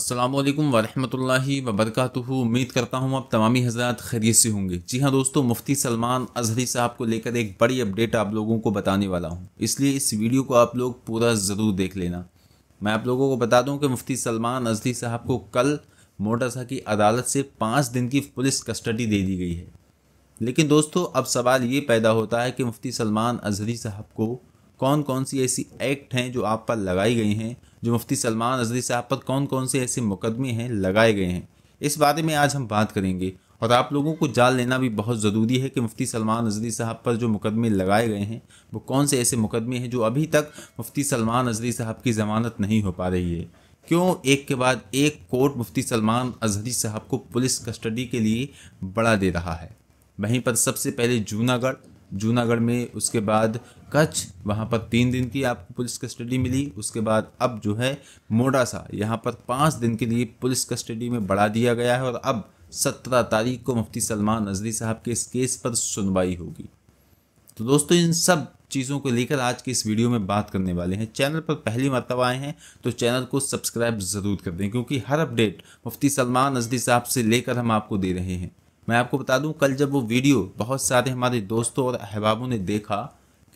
अस्सलामु अलैकुम वरहमतुल्लाहि वबरकातुहू। उम्मीद करता हूँ आप तमामी हज़रात खैरियत से होंगे। जी हाँ दोस्तों, मुफ्ती सलमान अज़हरी साहब को लेकर एक बड़ी अपडेट आप लोगों को बताने वाला हूँ, इसलिए इस वीडियो को आप लोग पूरा ज़रूर देख लेना। मैं आप लोगों को बता दूँ कि मुफ्ती सलमान अज़हरी साहब को कल मोडासा की अदालत से 5 दिन की पुलिस कस्टडी दे दी गई है। लेकिन दोस्तों, अब सवाल ये पैदा होता है कि मुफ्ती सलमान अज़हरी साहब को कौन कौन सी ऐसी एक्ट हैं जो आप पर लगाई गई हैं, जो मुफ्ती सलमान अज़हरी साहब पर कौन कौन से ऐसे मुकदमे हैं लगाए गए हैं। इस बारे में आज हम बात करेंगे और आप लोगों को जान लेना भी बहुत ज़रूरी है कि मुफ्ती सलमान अज़हरी साहब पर जो मुकदमे लगाए गए हैं वो कौन से ऐसे मुकदमे हैं जो अभी तक मुफ्ती सलमान अज़हरी साहब की ज़मानत नहीं हो पा रही है। क्यों एक के बाद एक कोर्ट मुफ्ती सलमान अज़हरी साहब को पुलिस कस्टडी के लिए बढ़ा दे रहा है। वहीं पर सबसे पहले जूनागढ़ में, उसके बाद कच्छ, वहाँ पर 3 दिन की आपको पुलिस कस्टडी मिली। उसके बाद अब जो है मोडासा, यहाँ पर 5 दिन के लिए पुलिस कस्टडी में बढ़ा दिया गया है और अब 17 तारीख को मुफ्ती सलमान अज़हरी साहब के इस केस पर सुनवाई होगी। तो दोस्तों, इन सब चीज़ों को लेकर आज की इस वीडियो में बात करने वाले हैं। चैनल पर पहली मर्तबा आए हैं तो चैनल को सब्सक्राइब ज़रूर कर दें, क्योंकि हर अपडेट मुफ्ती सलमान अज़हरी साहब से लेकर हम आपको दे रहे हैं। मैं आपको बता दूं, कल जब वो वीडियो बहुत सारे हमारे दोस्तों और अहबाबों ने देखा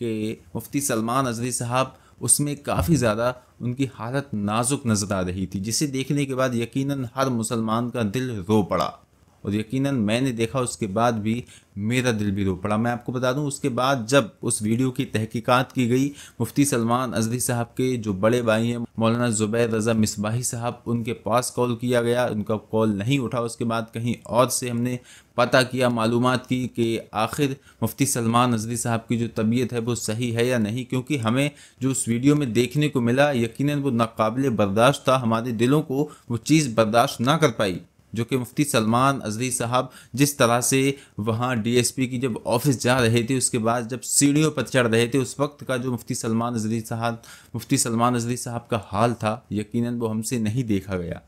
कि मुफ्ती सलमान अज़हरी साहब, उसमें काफ़ी ज़्यादा उनकी हालत नाजुक नज़र आ रही थी, जिसे देखने के बाद यकीनन हर मुसलमान का दिल रो पड़ा और यकीनन मैंने देखा उसके बाद भी मेरा दिल भी रो पड़ा। मैं आपको बता दूं, उसके बाद जब उस वीडियो की तहकीकात की गई, मुफ्ती सलमान अज़हरी साहब के जो बड़े भाई हैं मौलाना ज़ुबैर रज़ा मिसबाही साहब, उनके पास कॉल किया गया, उनका कॉल नहीं उठा। उसके बाद कहीं और से हमने पता किया, मालूमात की कि आखिर मुफ्ती सलमान अज़हरी साहब की जो तबीयत है वो सही है या नहीं, क्योंकि हमें जो उस वीडियो में देखने को मिला यकीनन वो नाकाबिले बर्दाश्त था। हमारे दिलों को वो चीज़ बर्दाश्त ना कर पाई जो कि मुफ्ती सलमान अज़हरी साहब जिस तरह से वहाँ डीएसपी की जब ऑफिस जा रहे थे, उसके बाद जब सीढ़ियों पर चढ़ रहे थे, उस वक्त का जो मुफ्ती सलमान अज़हरी साहब का हाल था, यकीनन वो हमसे नहीं देखा गया।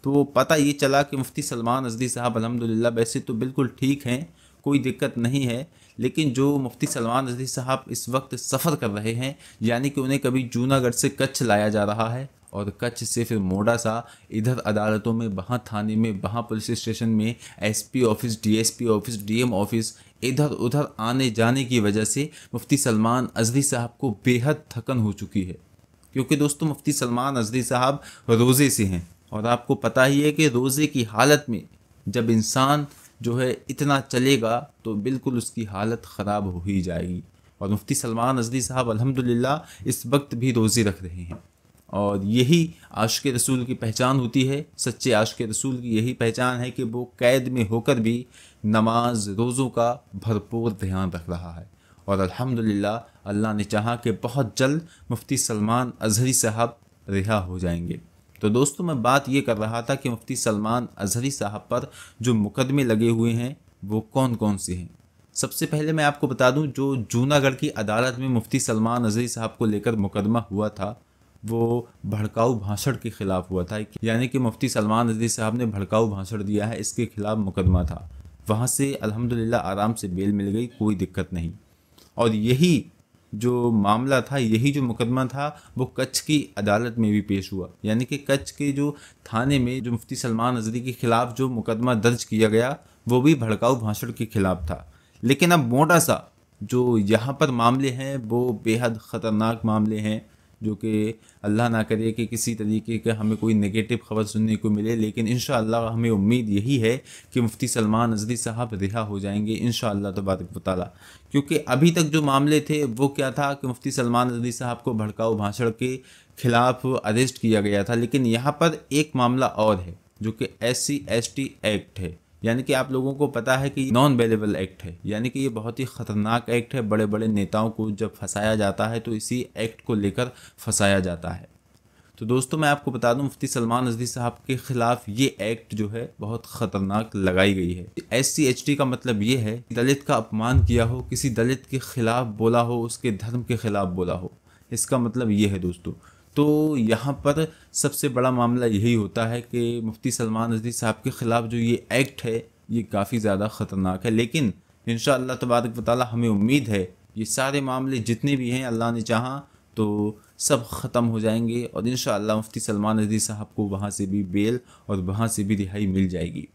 तो पता ये चला कि मुफ्ती सलमान अज़हरी साहब अल्हम्दुलिल्लाह वैसे तो बिल्कुल ठीक हैं, कोई दिक्कत नहीं है, लेकिन जो मुफ्ती सलमान अज़हरी साहब इस वक्त सफ़र कर रहे हैं, यानी कि उन्हें कभी जूनागढ़ से कच्छ लाया जा रहा है और कच्छ से फिर मोडासा, इधर अदालतों में, वहाँ थाने में, वहाँ पुलिस स्टेशन में, SP office, DSP office, DM office, इधर उधर आने जाने की वजह से मुफ्ती सलमान अज़हरी साहब को बेहद थकन हो चुकी है। क्योंकि दोस्तों, मुफ्ती सलमान अज़हरी साहब रोज़े से हैं और आपको पता ही है कि रोज़े की हालत में जब इंसान जो है इतना चलेगा तो बिल्कुल उसकी हालत ख़राब हो ही जाएगी। और मुफ्ती सलमान अज़हरी साहब अल्हम्दुलिल्लाह इस वक्त भी रोज़े रख रहे हैं और यही आशिक़ रसूल की पहचान होती है। सच्चे आशिक़ रसूल की यही पहचान है कि वो कैद में होकर भी नमाज रोज़ों का भरपूर ध्यान रख रहा है और अल्हम्दुलिल्लाह अल्लाह ने चाहा कि बहुत जल्द मुफ्ती सलमान अज़हरी साहब रिहा हो जाएंगे। तो दोस्तों, मैं बात ये कर रहा था कि मुफ्ती सलमान अज़हरी साहब पर जो मुकदमे लगे हुए हैं वो कौन कौन से हैं। सबसे पहले मैं आपको बता दूं, जो जूनागढ़ की अदालत में मुफ्ती सलमान अज़हरी साहब को लेकर मुकदमा हुआ था वो भड़काऊ भाषण के ख़िलाफ़ हुआ था, यानी कि मुफ्ती सलमान अज़हरी साहब ने भड़काऊ भाषण दिया है, इसके ख़िलाफ़ मुकदमा था। वहाँ से अल्हम्दुलिल्लाह आराम से बेल मिल गई, कोई दिक्कत नहीं। और यही जो मामला था, यही जो मुकदमा था, वो कच्छ की अदालत में भी पेश हुआ, यानी कि कच्छ के जो थाने में जो मुफ्ती सलमान अज़हरी के ख़िलाफ़ जो मुकदमा दर्ज किया गया वो भी भड़काऊ भाषण के ख़िलाफ़ था। लेकिन अब मोडासा जो यहाँ पर मामले हैं वो बेहद ख़तरनाक मामले हैं, जो कि अल्लाह ना करे कि किसी तरीके का हमें कोई नेगेटिव ख़बर सुनने को मिले, लेकिन इंशाअल्लाह हमें उम्मीद यही है कि मुफ्ती सलमान अज़हरी साहब रिहा हो जाएंगे इंशाअल्लाह तबारक व तआला। क्योंकि अभी तक जो मामले थे वो क्या था कि मुफ्ती सलमान अज़हरी साहब को भड़काऊ भाषण के ख़िलाफ़ अरेस्ट किया गया था, लेकिन यहाँ पर एक मामला और है जो कि SC/ST एक्ट है, यानी कि आप लोगों को पता है कि नॉन बेलेबल एक्ट है, यानी कि ये बहुत ही ख़तरनाक एक्ट है। बड़े बड़े नेताओं को जब फंसाया जाता है तो इसी एक्ट को लेकर फंसाया जाता है। तो दोस्तों, मैं आपको बता दूं, मुफ्ती सलमान अज़हरी साहब के ख़िलाफ़ ये एक्ट जो है बहुत ख़तरनाक लगाई गई है। SC/ST का मतलब ये है, दलित का अपमान किया हो, किसी दलित के ख़िलाफ़ बोला हो, उसके धर्म के ख़िलाफ़ बोला हो, इसका मतलब ये है दोस्तों। तो यहाँ पर सबसे बड़ा मामला यही होता है कि मुफ्ती सलमान अज़हरी साहब के ख़िलाफ़ जो ये एक्ट है ये काफ़ी ज़्यादा ख़तरनाक है, लेकिन इंशाअल्लाह तबारक व तआला हमें उम्मीद है ये सारे मामले जितने भी हैं, अल्लाह ने चाहा तो सब ख़त्म हो जाएंगे और इंशाअल्लाह मुफ्ती सलमान रज़वी साहब को वहाँ से भी बेल और वहाँ से भी रिहाई मिल जाएगी।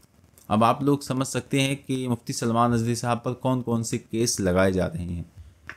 अब आप लोग समझ सकते हैं कि मुफ्ती सलमान रज़वी साहब पर कौन कौन से केस लगाए जा रहे हैं।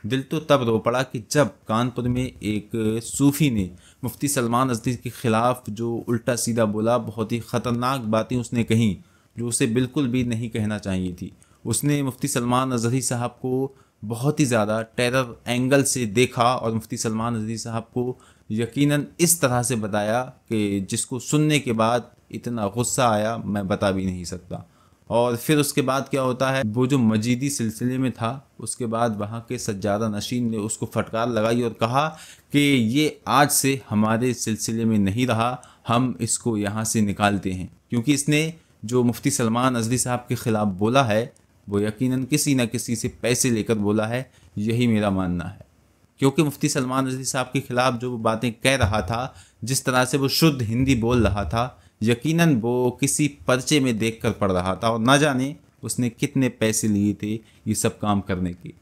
दिल तो तब रो पड़ा कि जब कानपुर में एक सूफ़ी ने मुफ्ती सलमान रज़वी के ख़िलाफ़ जो उल्टा सीधा बोला, बहुत ही ख़तरनाक बातें उसने कहीं जो उसे बिल्कुल भी नहीं कहना चाहिए थी। उसने मुफ्ती सलमान रज़वी साहब को बहुत ही ज़्यादा टेरर एंगल से देखा और मुफ्ती सलमान रज़वी साहब को यकीनन इस तरह से बताया कि जिसको सुनने के बाद इतना गुस्सा आया मैं बता भी नहीं सकता। और फिर उसके बाद क्या होता है, वो जो मजीदी सिलसिले में था उसके बाद वहाँ के सज्जादा नशीन ने उसको फटकार लगाई और कहा कि ये आज से हमारे सिलसिले में नहीं रहा, हम इसको यहाँ से निकालते हैं, क्योंकि इसने जो मुफ्ती सलमान रज़वी साहब के ख़िलाफ़ बोला है वो यकीनन किसी न किसी से पैसे लेकर बोला है, यही मेरा मानना है। क्योंकि मुफ्ती सलमान रज़वी साहब के ख़िलाफ़ जो वो बातें कह रहा था, जिस तरह से वो शुद्ध हिंदी बोल रहा था, यकीनन वो किसी पर्चे में देखकर पढ़ रहा था और ना जाने उसने कितने पैसे लिए थे ये सब काम करने के।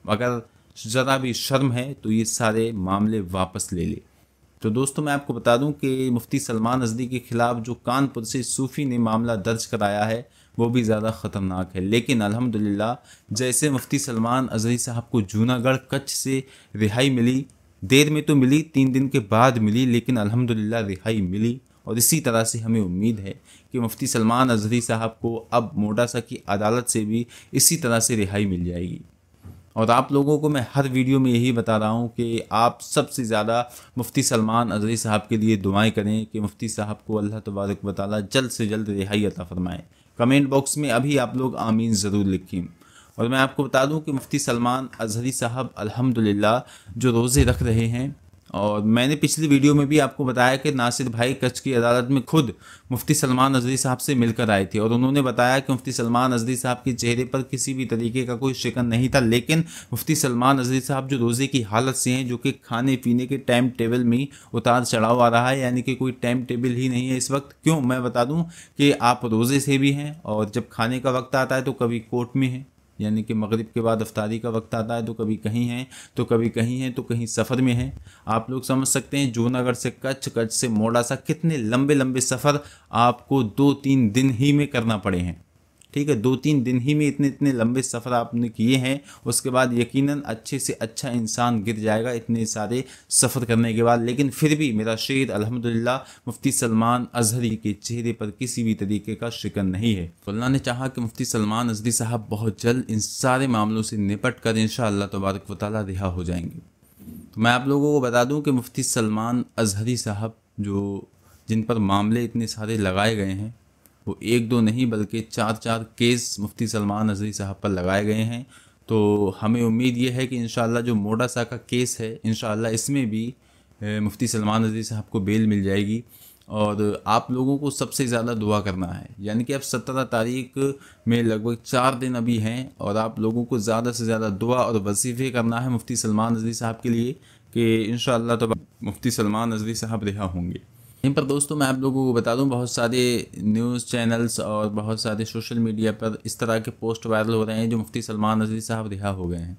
अगर ज़रा भी शर्म है तो ये सारे मामले वापस ले ले। तो दोस्तों मैं आपको बता दूं कि मुफ्ती सलमान रज़वी के ख़िलाफ़ जो कानपुर से सूफ़ी ने मामला दर्ज कराया है वो भी ज़्यादा ख़तरनाक है। लेकिन अल्हम्दुलिल्लाह जैसे मुफ्ती सलमान रज़वी साहब को जूनागढ़ कच्छ से रिहाई मिली, देर में तो मिली, 3 दिन के बाद मिली, लेकिन अल्हम्दुलिल्लाह रिहाई मिली। और इसी तरह से हमें उम्मीद है कि मुफ्ती सलमान रज़वी साहब को अब मोडासा की अदालत से भी इसी तरह से रिहाई मिल जाएगी। और आप लोगों को मैं हर वीडियो में यही बता रहा हूँ कि आप सबसे ज़्यादा मुफ्ती सलमान रज़वी साहब के लिए दुआएं करें कि मुफ्ती साहब को अल्लाह तबारक व तआला जल्द से जल्द रिहाई अता फरमाए। कमेंट बॉक्स में अभी आप लोग आमीन ज़रूर लिखें। और मैं आपको बता दूं कि मुफ्ती सलमान रज़वी साहब अल्हम्दुलिल्लाह जो रोज़े रख रहे हैं, और मैंने पिछली वीडियो में भी आपको बताया कि नासिर भाई कच्छ की अदालत में खुद मुफ्ती सलमान रज़वी साहब से मिलकर आए थे और उन्होंने बताया कि मुफ्ती सलमान रज़वी साहब के चेहरे पर किसी भी तरीके का कोई शिकन नहीं था। लेकिन मुफ्ती सलमान रज़वी साहब जो रोज़े की हालत से हैं, जो कि खाने पीने के टाइम टेबल में उतार चढ़ाव आ रहा है, यानी कि कोई टाइम टेबल ही नहीं है इस वक्त। क्यों, मैं बता दूँ कि आप रोज़े से भी हैं और जब खाने का वक्त आता है तो कभी कोर्ट में हैं, यानी कि मगरिब के बाद अफ्तारी का वक्त आता है तो कभी कहीं हैं तो कभी कहीं हैं तो कहीं सफ़र में हैं। आप लोग समझ सकते हैं जूनागढ़ से कच्छ, कच्छ से मोडासा, कितने लंबे लंबे सफ़र आपको 2-3 दिन ही में करना पड़े हैं। ठीक है, 2-3 दिन ही में इतने इतने लंबे सफ़र आपने किए हैं। उसके बाद यकीनन अच्छे से अच्छा इंसान गिर जाएगा इतने सारे सफ़र करने के बाद। लेकिन फिर भी मेरा शेर अल्हम्दुलिल्लाह मुफ्ती सलमान अज़हरी के चेहरे पर किसी भी तरीके का शिकन नहीं है। तो अल्लाह ने चाहा कि मुफ्ती सलमान रज़वी साहब बहुत जल्द इन सारे मामलों से निपट कर इंशाअल्लाह तबारक व तआला रिहा हो जाएंगे। तो मैं आप लोगों को बता दूँ कि मुफ्ती सलमान अज़हरी साहब जो जिन पर मामले इतने सारे लगाए गए हैं वो 1-2 नहीं बल्कि 4-4 केस मुफ्ती सलमान रज़वी साहब पर लगाए गए हैं। तो हमें उम्मीद ये है कि इंशाअल्लाह जो मोडासा का केस है, इंशाअल्लाह इसमें भी मुफ्ती सलमान रज़वी साहब को बेल मिल जाएगी। और आप लोगों को सबसे ज़्यादा दुआ करना है, यानी कि अब 17 तारीख में लगभग 4 दिन अभी हैं और आप लोगों को ज़्यादा से ज़्यादा दुआ और वजीफ़े करना है मुफ्ती सलमान रज़वी साहब के लिए कि इंशाअल्लाह तो मुफ्ती सलमान रज़वी साहब रिहा होंगे। यहीं पर दोस्तों मैं आप लोगों को बता दूं, बहुत सारे न्यूज़ चैनल्स और बहुत सारे सोशल मीडिया पर इस तरह के पोस्ट वायरल हो रहे हैं जो मुफ्ती सलमान रज़वी साहब रिहा हो गए हैं।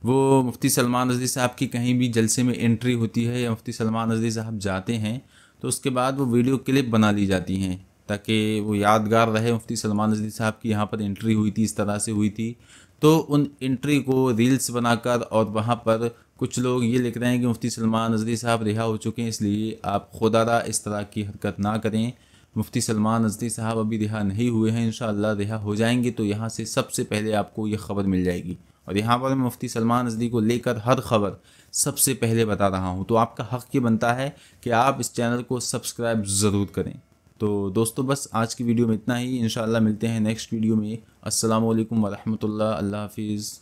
वो मुफ्ती सलमान रज़वी साहब की कहीं भी जलसे में एंट्री होती है या मुफ्ती सलमान रज़वी साहब जाते हैं तो उसके बाद वो वीडियो क्लिप बना ली जाती हैं ताकि वो यादगार रहे मुफ्ती सलमान रज़वी साहब की यहाँ पर एंट्री हुई थी, इस तरह से हुई थी। तो उन एंट्री को रील्स बनाकर और वहाँ पर कुछ लोग ये लिख रहे हैं कि मुफ्ती सलमान रज़वी साहब रिहा हो चुके हैं, इसलिए आप खुदारा इस तरह की हरकत ना करें। मुफ्ती सलमान रज़वी साहब अभी रिहा नहीं हुए हैं, इंशाअल्लाह रिहा हो जाएंगे तो यहाँ से सबसे पहले आपको ये ख़बर मिल जाएगी। और यहाँ पर मैं मुफ्ती सलमान रज़वी को लेकर हर खबर सबसे पहले बता रहा हूँ, तो आपका हक़ ये बनता है कि आप इस चैनल को सब्सक्राइब ज़रूर करें। तो दोस्तों बस आज की वीडियो में इतना ही, इंशाअल्लाह मिलते हैं नेक्स्ट वीडियो में। अस्सलामु अलैकुम व रहमतुल्लाह, अल्लाह हाफ़िज़।